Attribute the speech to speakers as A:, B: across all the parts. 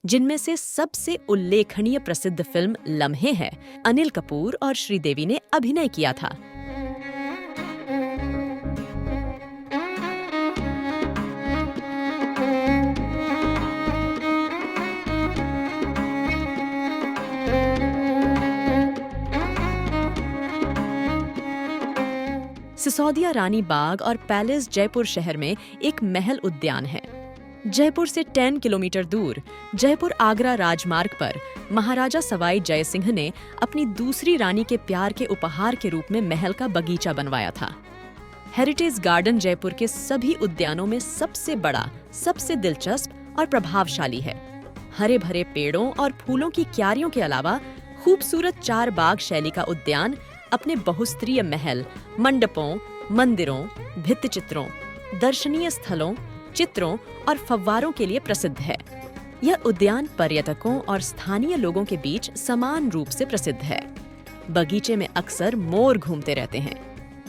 A: जिनमें से सबसे उल्लेखनीय प्रसिद्ध फिल्म लम्हे है। अनिल कपूर और श्रीदेवी ने अभिनय किया था। सिसोदिया रानी बाग और पैलेस जयपुर शहर में एक महल उद्यान है। जयपुर से 10 किलोमीटर दूर जयपुर आगरा राजमार्ग पर महाराजा सवाई जय सिंह ने अपनी दूसरी रानी के प्यार के उपहार के रूप में महल का बगीचा बनवाया था। हेरिटेज गार्डन जयपुर के सभी उद्यानों में सबसे बड़ा, सबसे दिलचस्प और प्रभावशाली है। हरे भरे पेड़ों और फूलों की क्यारियों के अलावा खूबसूरत 4 बाग शैली का उद्यान अपने बहुस्तरीय महल, मंडपों, मंदिरों, भित्तिचित्रों, दर्शनीय स्थलों, चित्रों और फव्वारों के लिए प्रसिद्ध है। यह उद्यान पर्यटकों और स्थानीय लोगों के बीच समान रूप से प्रसिद्ध है। बगीचे में अक्सर मोर घूमते रहते हैं।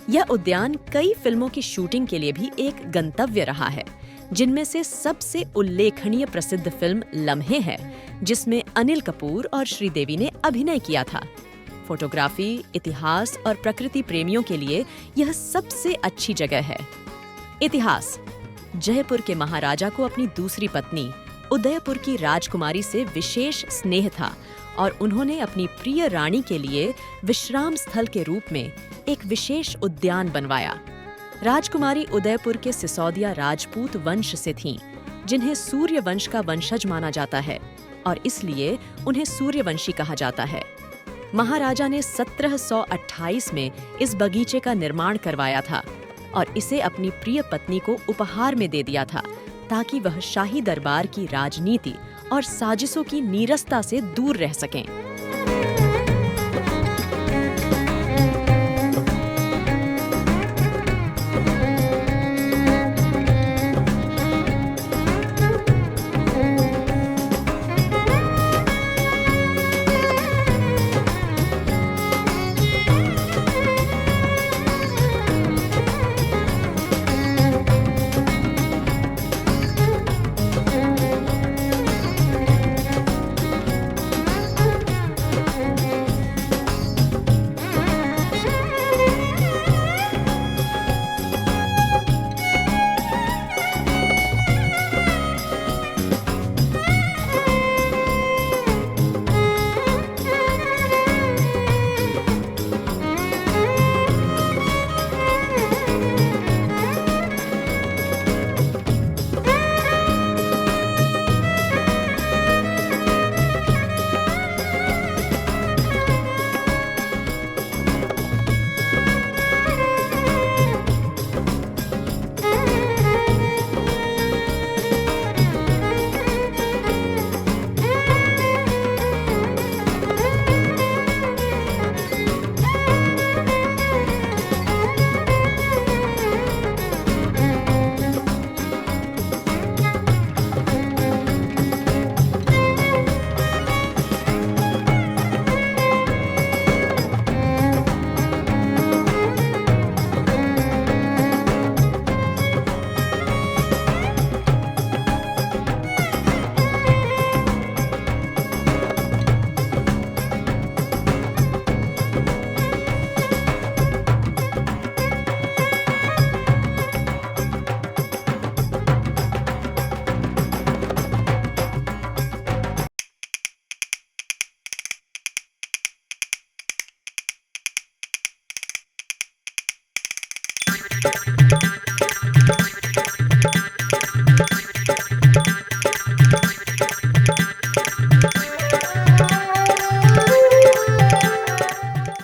A: यह उद्यान कई फिल्मों की शूटिंग के लिए भी एक गंतव्य रहा है, जिनमें से सबसे उल्लेखनीय प्रसिद्ध फिल्म लम्हे है, जिसमें अनिल कपूर और श्रीदेवी ने अभिनय किया था। फोटोग्राफी, इतिहास और प्रकृति प्रेमियों के लिए यह सबसे अच्छी जगह है। इतिहास: जयपुर के महाराजा को अपनी दूसरी पत्नी उदयपुर की राजकुमारी से विशेष स्नेह था और उन्होंने अपनी प्रिय रानी के लिए विश्राम स्थल के रूप में एक विशेष उद्यान बनवाया। राजकुमारी उदयपुर के सिसोदिया राजपूत वंश से थीं, जिन्हें सूर्य वंश का वंशज माना जाता है और इसलिए उन्हें सूर्यवंशी कहा जाता है। महाराजा ने 1728 में इस बगीचे का निर्माण करवाया था और इसे अपनी प्रिय पत्नी को उपहार में दे दिया था, ताकि वह शाही दरबार की राजनीति और साजिशों की नीरसता से दूर रह सकें।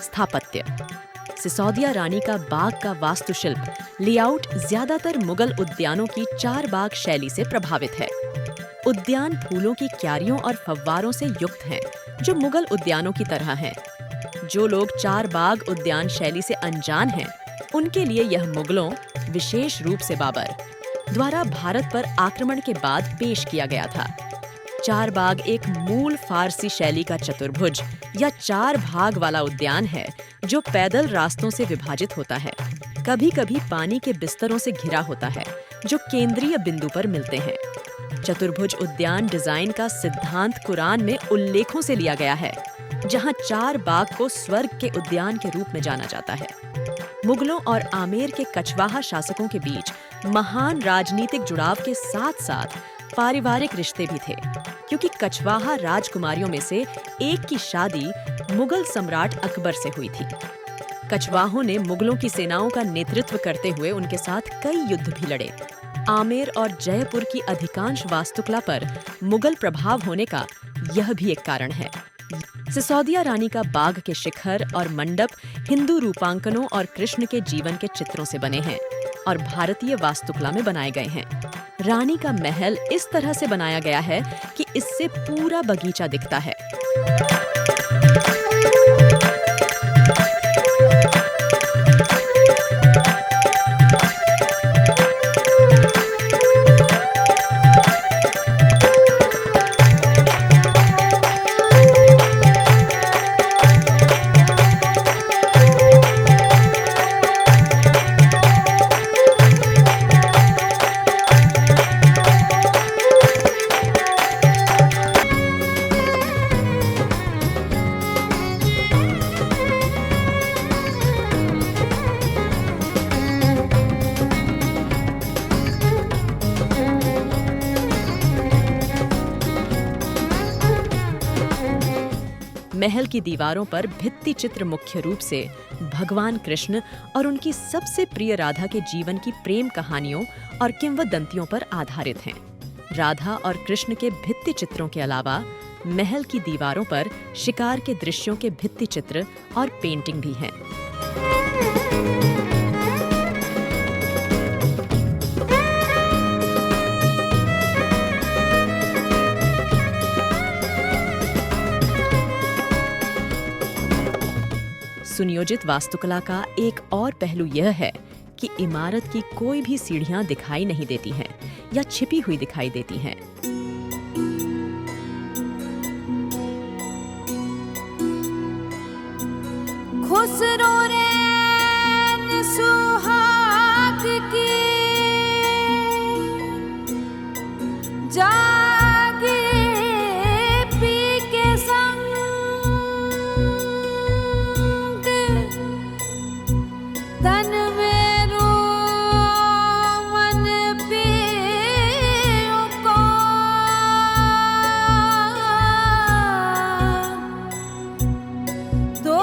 A: स्थापत्य: सिसोदिया रानी का बाग का वास्तुशिल्प लेआउट ज्यादातर मुगल उद्यानों की 4 बाग शैली से प्रभावित है। उद्यान फूलों की क्यारियों और फव्वारों से युक्त हैं, जो मुगल उद्यानों की तरह हैं। जो लोग 4 बाग उद्यान शैली से अनजान हैं, उनके लिए यह मुगलों, विशेष रूप से बाबर, द्वारा भारत पर आक्रमण के बाद पेश किया गया था। 4 बाग एक मूल फारसी शैली का चतुर्भुज या 4 भाग वाला उद्यान है, जो पैदल रास्तों से विभाजित होता है। कभी कभी पानी के बिस्तरों से घिरा होता है, जो केंद्रीय बिंदु पर मिलते हैं। चतुर्भुज उद्यान डिजाइन का सिद्धांत कुरान में उल्लेखों से लिया गया है, जहां 4 बाग को स्वर्ग के उद्यान के रूप में जाना जाता है। मुगलों और आमेर के कछवाहा शासकों के बीच महान राजनीतिक जुड़ाव के साथ-साथ पारिवारिक रिश्ते भी थे, क्योंकि कछवाहा राजकुमारियों में से एक की शादी मुगल सम्राट अकबर से हुई थी। कछवाहों ने मुगलों की सेनाओं का नेतृत्व करते हुए उनके साथ कई युद्ध भी लड़े। आमेर और जयपुर की अधिकांश वास्तुकला पर मुगल प्रभाव होने का यह भी एक कारण है। सिसोदिया रानी का बाग के शिखर और मंडप हिंदू रूपांकनों और कृष्ण के जीवन के चित्रों से बने हैं और भारतीय वास्तुकला में बनाए गए हैं। रानी का महल इस तरह से बनाया गया है कि इससे पूरा बगीचा दिखता है। महल की दीवारों पर भित्ति चित्र मुख्य रूप से भगवान कृष्ण और उनकी सबसे प्रिय राधा के जीवन की प्रेम कहानियों और किंवदंतियों पर आधारित हैं। राधा और कृष्ण के भित्ति चित्रों के अलावा महल की दीवारों पर शिकार के दृश्यों के भित्ति चित्र और पेंटिंग भी हैं। सुनियोजित वास्तुकला का एक और पहलू यह है कि इमारत की कोई भी सीढ़ियां दिखाई नहीं देती हैं या छिपी हुई दिखाई देती हैं।
B: खुसरो रैन सुहाग की जागे पी के संग तन में रो मन पियो को दो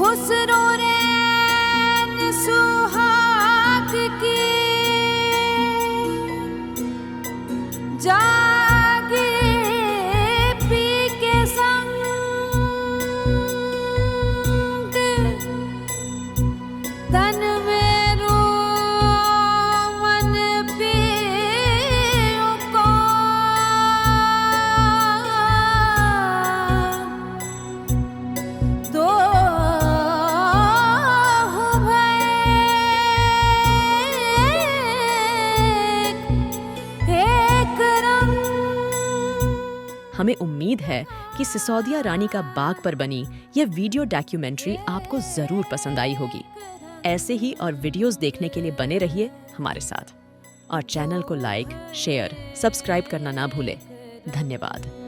B: खुसरो रैन सुहाग की जागे पी के संग तन में रोमन पियो को तो एक रंग।
A: हमें उम्मीद है कि सिसोदिया रानी का बाग पर बनी यह वीडियो डॉक्यूमेंट्री आपको जरूर पसंद आई होगी। ऐसे ही और वीडियोस देखने के लिए बने रहिए हमारे साथ और चैनल को लाइक, शेयर, सब्सक्राइब करना ना भूलें। धन्यवाद।